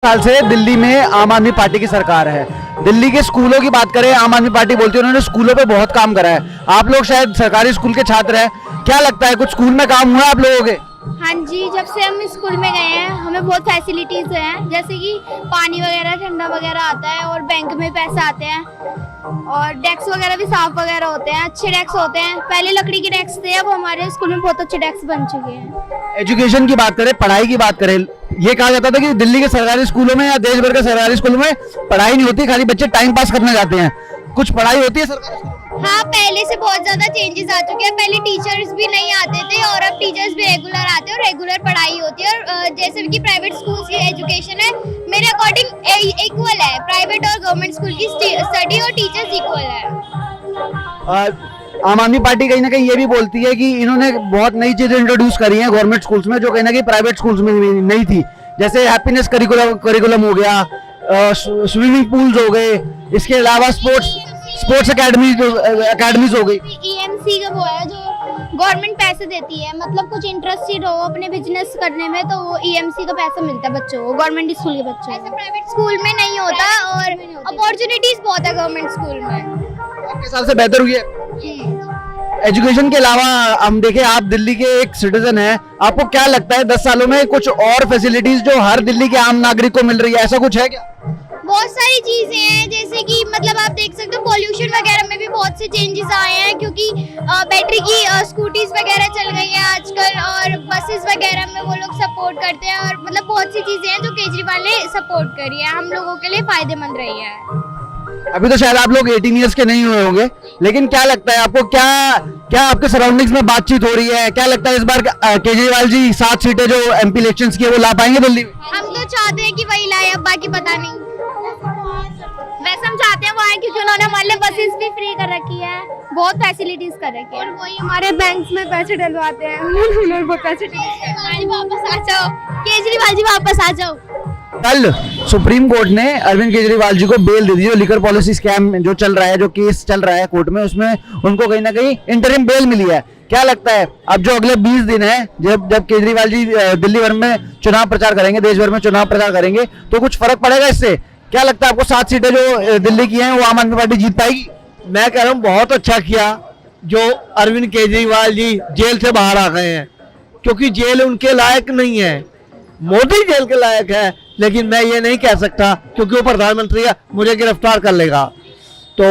साल से दिल्ली में आम आदमी पार्टी की सरकार है। दिल्ली के स्कूलों की बात करें, आम आदमी पार्टी बोलती है उन्होंने स्कूलों पे बहुत काम करा है। आप लोग शायद सरकारी स्कूल के छात्र हैं, क्या लगता है कुछ स्कूल में काम हुआ आप लोगों के? हाँ जी, जब से हम स्कूल में गए हैं हमें बहुत फैसिलिटीज हैं, जैसे कि पानी वगैरह ठंडा वगैरह आता है और बैंक में पैसे आते हैं और डेस्क वगैरह भी साफ वगैरह होते हैं, अच्छे डेस्क होते हैं। पहले लकड़ी के डेस्क थे, अब हमारे स्कूल में बहुत अच्छे डेस्क बन चुके हैं। एजुकेशन की बात करें, पढ़ाई की बात करें, ये कहा जाता था कि दिल्ली के सरकारी स्कूलों में या देश भर के सरकारी स्कूलों में पढ़ाई नहीं होती, खाली बच्चे टाइम पास करने जाते हैं। कुछ पढ़ाई होती है सरकारी स्कूलों में? हाँ, पहले से बहुत ज्यादा चेंजेस आ चुके हैं। पहले टीचर्स भी नहीं आते थे और अब टीचर्स भी रेगुलर आते हैं और रेगुलर पढ़ाई होती है। और जैसे कि प्राइवेट स्कूल की एजुकेशन है, मेरे अकॉर्डिंग इक्वल है। प्राइवेट और गवर्नमेंट स्कूल की स्टडी और टीचर्स इक्वल है। आम आदमी पार्टी कहीं ना कहीं ये भी बोलती है कि इन्होंने बहुत नई चीजें इंट्रोड्यूस करी हैं गवर्नमेंट स्कूल्स में, जो कहीं ना कहीं प्राइवेट स्कूल्स में नहीं थी। जैसे हैप्पीनेस करिकुलम हो गया, स्विमिंग पूल्स हो गए, इसके अलावा स्पोर्ट्स अकेडमीज हो गई। EMC का वो है जो गवर्नमेंट पैसे देती है, मतलब कुछ इंटरेस्टेड हो अपने बिजनेस करने में तो वो EMC का पैसा मिलता है बच्चों को, गवर्नमेंट स्कूल के बच्चों को। ऐसा प्राइवेट स्कूल में नहीं होता और अपॉर्चुनिटीज बहुत है गवर्नमेंट स्कूल में। आपके हिसाब से बेहतर हुई है? एजुकेशन के अलावा हम देखें, आप दिल्ली के एक सिटीजन हैं, आपको क्या लगता है 10 सालों में कुछ और फैसिलिटीज जो हर दिल्ली के आम नागरिक को मिल रही है, ऐसा कुछ है क्या? बहुत सारी चीजें हैं, जैसे कि मतलब आप देख सकते हो पॉल्यूशन वगैरह में भी बहुत से चेंजेस आए हैं, क्योंकि बैटरी की स्कूटीज वगैरह चल गई हैं आजकल और बसेस वगैरह में वो लोग सपोर्ट करते हैं। और मतलब बहुत सी चीजें हैं जो केजरीवाल ने सपोर्ट करी है, हम लोगों के लिए फायदेमंद रही है। अभी तो शायद आप लोग 18 ईयर्स के नहीं हुए होंगे, लेकिन क्या लगता है आपको, क्या आपके सराउंडिंग्स में बातचीत हो रही है? क्या लगता है इस बार केजरीवाल जी 7 सीटें जो MP इलेक्शंस की है वो ला पाएंगे दिल्ली में? हम तो चाहते हैं कि वही लाए, अब बाकी पता नहीं। वैसे हम चाहते हैं वो आए, क्योंकि उन्होंने हमारे लिए बसेस भी फ्री कर रखी है, बहुत फैसिलिटीज कर रखी है और वही हमारे बैंक में पैसे डलवाते हैं। उन्होंने बहुत पैसे वापस आ जाओ, केजरीवाल जी वापस आ जाओ। कल सुप्रीम कोर्ट ने अरविंद केजरीवाल जी को बेल दे दी। जो लिकर पॉलिसी स्कैम जो चल रहा है, जो केस चल रहा है कोर्ट में, उसमें उनको कहीं ना कहीं इंटरिम बेल मिली है। क्या लगता है अब जो अगले 20 दिन है, जब केजरीवाल जी दिल्ली भर में चुनाव प्रचार करेंगे, देश भर में चुनाव प्रचार करेंगे, तो कुछ फर्क पड़ेगा इससे? क्या लगता है आपको 7 सीटें जो दिल्ली की हैं वो आम आदमी पार्टी जीत पाएगी? मैं कह रहा हूँ बहुत अच्छा किया जो अरविंद केजरीवाल जी जेल से बाहर आ गए हैं, क्योंकि जेल उनके लायक नहीं है। मोदी जेल के लायक है, लेकिन मैं ये नहीं कह सकता क्योंकि वो प्रधानमंत्री है, मुझे गिरफ्तार कर लेगा। तो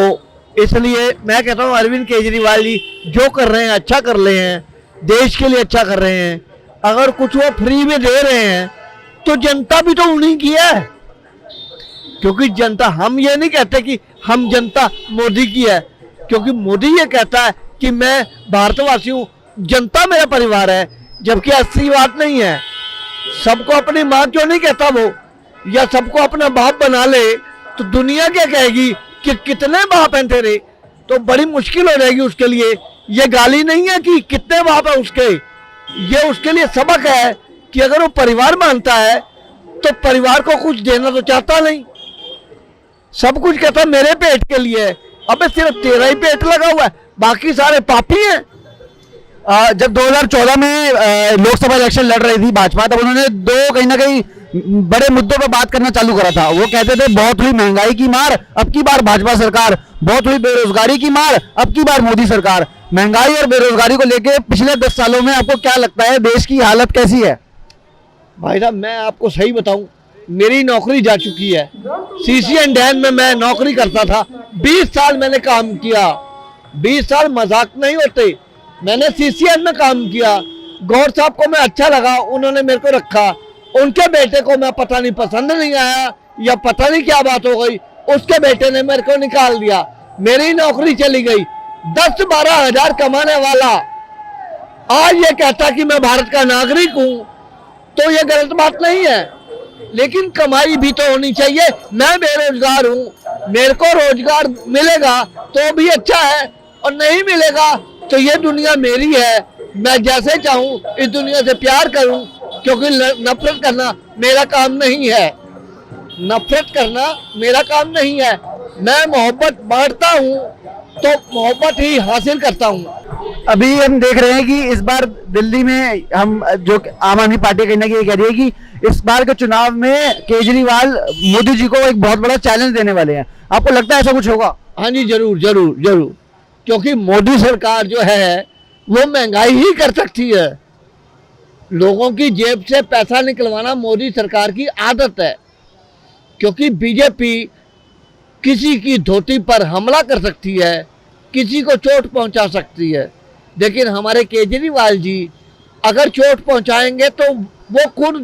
इसलिए मैं कहता हूँ अरविंद केजरीवाल जी जो कर रहे हैं अच्छा कर रहे हैं, देश के लिए अच्छा कर रहे हैं। अगर कुछ वो फ्री में दे रहे हैं तो जनता भी तो उन्हीं की है, क्योंकि जनता, हम ये नहीं कहते कि हम जनता मोदी की है, क्योंकि मोदी ये कहता है कि मैं भारतवासी हूँ, जनता मेरा परिवार है, जबकि असली बात नहीं है। सबको अपनी माँ क्यों नहीं कहता वो, या सबको अपना बाप बना ले तो दुनिया क्या कहेगी कि कितने बाप हैं तेरे, तो बड़ी मुश्किल हो जाएगी उसके लिए। ये गाली नहीं है कि कितने बाप है उसके, ये उसके लिए सबक है कि अगर वो परिवार मानता है तो परिवार को कुछ देना तो चाहता नहीं, सब कुछ कहता मेरे पेट के लिए। अबे सिर्फ तेरा ही पेट लगा हुआ है, बाकी सारे पापी हैं। जब 2014 में लोकसभा इलेक्शन लड़ रही थी भाजपा, तब उन्होंने दो कहीं ना कहीं बड़े मुद्दों पर बात करना चालू करा था। वो कहते थे बहुत हुई महंगाई की मार, अब की बार भाजपा सरकार, बहुत हुई बेरोजगारी की मार, अब की बार मोदी सरकार। महंगाई और बेरोजगारी को लेकर पिछले 10 सालों में आपको क्या लगता है देश की हालत कैसी है? भाई साहब मैं आपको सही बताऊं, मेरी नौकरी जा चुकी है। CCN में मैं नौकरी करता था, 20 साल मैंने काम किया। 20 साल मजाक नहीं होते। मैंने CCN में काम किया, गौर साहब को मैं अच्छा लगा, उन्होंने मेरे को रखा। उनके बेटे को मैं पता नहीं पसंद नहीं आया या पता नहीं क्या बात हो गई, उसके बेटे ने मेरे को निकाल दिया, मेरी नौकरी चली गई। 10-12 हजार कमाने वाला आज ये कहता कि मैं भारत का नागरिक हूँ, तो ये गलत बात नहीं है, लेकिन कमाई भी तो होनी चाहिए। मैं बेरोजगार हूँ, मेरे को रोजगार मिलेगा तो भी अच्छा है, और नहीं मिलेगा तो ये दुनिया मेरी है, मैं जैसे चाहूँ इस दुनिया से प्यार करूँ, क्योंकि नफरत करना मेरा काम नहीं है। नफरत करना मेरा काम नहीं है। मैं मोहब्बत बांटता हूँ तो मोहब्बत ही हासिल करता हूँ। अभी हम देख रहे हैं कि इस बार दिल्ली में हम जो आम आदमी पार्टी कहीं ना कहीं कह रही है कि इस बार के चुनाव में केजरीवाल मोदी जी को एक बहुत बड़ा चैलेंज देने वाले हैं। आपको लगता है ऐसा कुछ होगा? हाँ जी, जरूर जरूर जरूर, क्योंकि मोदी सरकार जो है वो महंगाई ही कर सकती है। लोगों की जेब से पैसा निकलवाना मोदी सरकार की आदत है, क्योंकि बीजेपी किसी की धोती पर हमला कर सकती है, किसी को चोट पहुंचा सकती है, लेकिन हमारे केजरीवाल जी अगर चोट पहुंचाएंगे तो वो खुद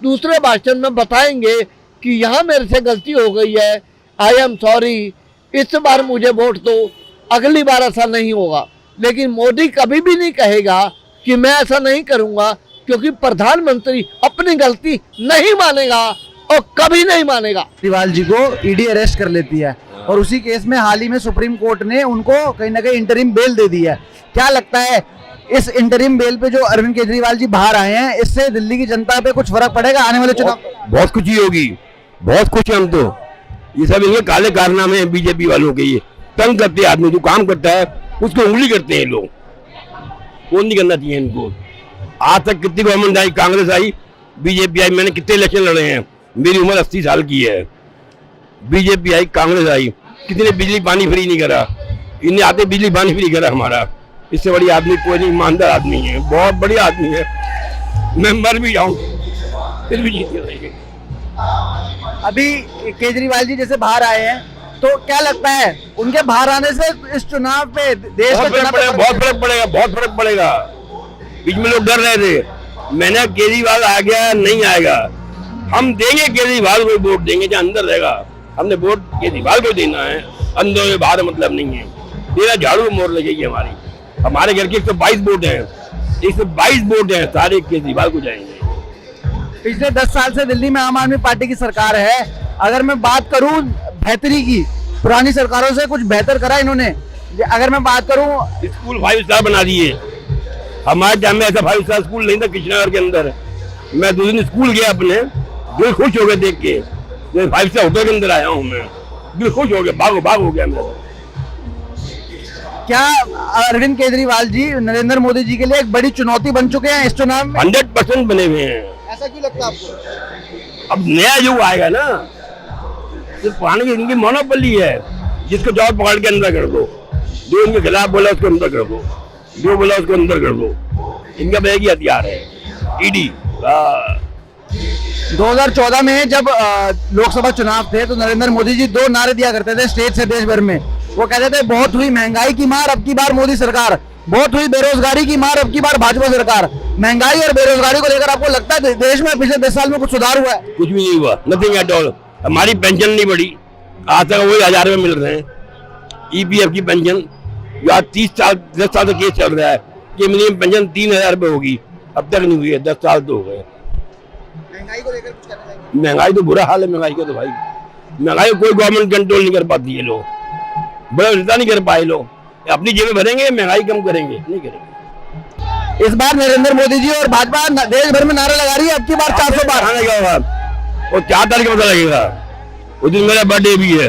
दूसरे भाषण में बताएंगे कि यहाँ मेरे से गलती हो गई है, आई एम सॉरी, इस बार मुझे वोट दो, अगली बार ऐसा नहीं होगा। लेकिन मोदी कभी भी नहीं कहेगा कि मैं ऐसा नहीं करूँगा, क्योंकि प्रधानमंत्री अपनी गलती नहीं मानेगा और कभी नहीं मानेगा। केजरीवाल जी को ईडी अरेस्ट कर लेती है और उसी केस में हाल ही में सुप्रीम कोर्ट ने उनको कहीं ना कहीं इंटरिम बेल दे दी है। क्या लगता है इस इंटरिम बेल पे जो अरविंद केजरीवाल जी बाहर आए हैं, इससे दिल्ली की जनता पे कुछ फर्क पड़ेगा आने वाले चुनाव? बहुत खुशी होगी, बहुत खुश हैं हम तो। ये सब इनके काले कारनामे हैं बीजेपी वालों के। ये तंग करते हैं आदमी, जो काम करता है उसको उंगली करते हैं लोग, वो नहीं करना चाहिए इनको। आज तक कितनी गवर्नमेंट आई, कांग्रेस आई, बीजेपी आई, मैंने कितने इलेक्शन लड़े हैं, मेरी उम्र 80 साल की है। बीजेपी आई, कांग्रेस आई, कितने बिजली पानी फ्री नहीं करा, इन्हें आते बिजली पानी फ्री करा हमारा। इससे बड़ी आदमी कोई नहीं, ईमानदार आदमी है, बहुत बढ़िया आदमी है। मैं मर भी जाऊं फिर भी जीत रहेंगे। अभी केजरीवाल जी जैसे बाहर आए हैं, तो क्या लगता है उनके बाहर आने से इस चुनाव पे देश बहुत फर्क पड़ेगा, बहुत फर्क पड़ेगा, बहुत फर्क पड़ेगा। बीच में लोग डर रहे थे, मैंने केजरीवाल आ गया नहीं आएगा, हम देंगे केजरीवाल को वोट देंगे, जो अंदर रहेगा हमने वोट केजरीवाल को देना है, अंदर में बाहर मतलब नहीं है। तेरा झाड़ू मोड़ लगेगी हमारे घर के 122 वोट हैं, 122 वोट हैं, सारे केजरीवाल को जाएंगे। पिछले 10 साल से दिल्ली में आम आदमी पार्टी की सरकार है। अगर मैं बात करूं बेहतरी की, पुरानी सरकारों से कुछ बेहतर करा इन्होंने। अगर मैं बात करूं, स्कूल 5 स्टार बना दिए, हमारे टाइम में ऐसा 5 स्टार स्कूल नहीं था कृष्णनगर के अंदर। मैं 2 दिन स्कूल गया अपने, दिल खुश हो गया देख के, 5 स्टार होटल के अंदर आया हूँ मैं, दिल खुश हो गया, भाग हो गया मेरा। क्या अरविंद केजरीवाल जी नरेंद्र मोदी जी के लिए एक बड़ी चुनौती बन चुके हैं इस चुनाव में? 100% बने हुए हैं। ऐसा क्यों लगता है आपको? अब नया युग आएगा ना, तो पुराने की इनकी मोनोपोली है, जिसको जॉब पकड़ के अंदर कर दो, जो इनके खिलाफ बोला उसको अंदर कर दो, जो बोला उसको अंदर कर दो। इनका एक ही हथियार है, ईडी। 2014 में जब लोकसभा चुनाव थे तो नरेंद्र मोदी जी 2 नारे दिया करते थे स्टेज से देश भर में। वो कहते थे बहुत हुई महंगाई की मार अब की बार मोदी सरकार, बहुत हुई बेरोजगारी की मार अब की बार भाजपा सरकार। महंगाई और बेरोजगारी को लेकर आपको लगता है देश में पिछले 10 साल में कुछ सुधार हुआ है? कुछ भी नहीं हुआ, नथिंग एट ऑल। हमारी पेंशन नहीं बढ़ी, आज तक वही 1000 रुपये मिल रहे हैं। ईपीएफ की पेंशन जो आज 10 साल से केस चल रहा है कि मिनिमम पेंशन 3000 रुपये होगी, अब तक नहीं हुई है, 10 साल तो हो गए। महंगाई को लेकर कुछ कहना चाहिए? महंगाई तो बुरा हाल है महंगाई का, तो भाई महंगाई को कोई गवर्नमेंट कंट्रोल नहीं कर पाती है, लोग बड़ा रिश्ता नहीं कर पाए, लोग अपनी जेबें भरेंगे, महंगाई कम करेंगे, नहीं करेंगे। इस बार नरेंद्र मोदी जी और भाजपा देश भर में नारा लगा रही है अब की बार 400 पार। और 4 तारीख को पता लगेगा, उस दिन मेरा बर्थडे भी है।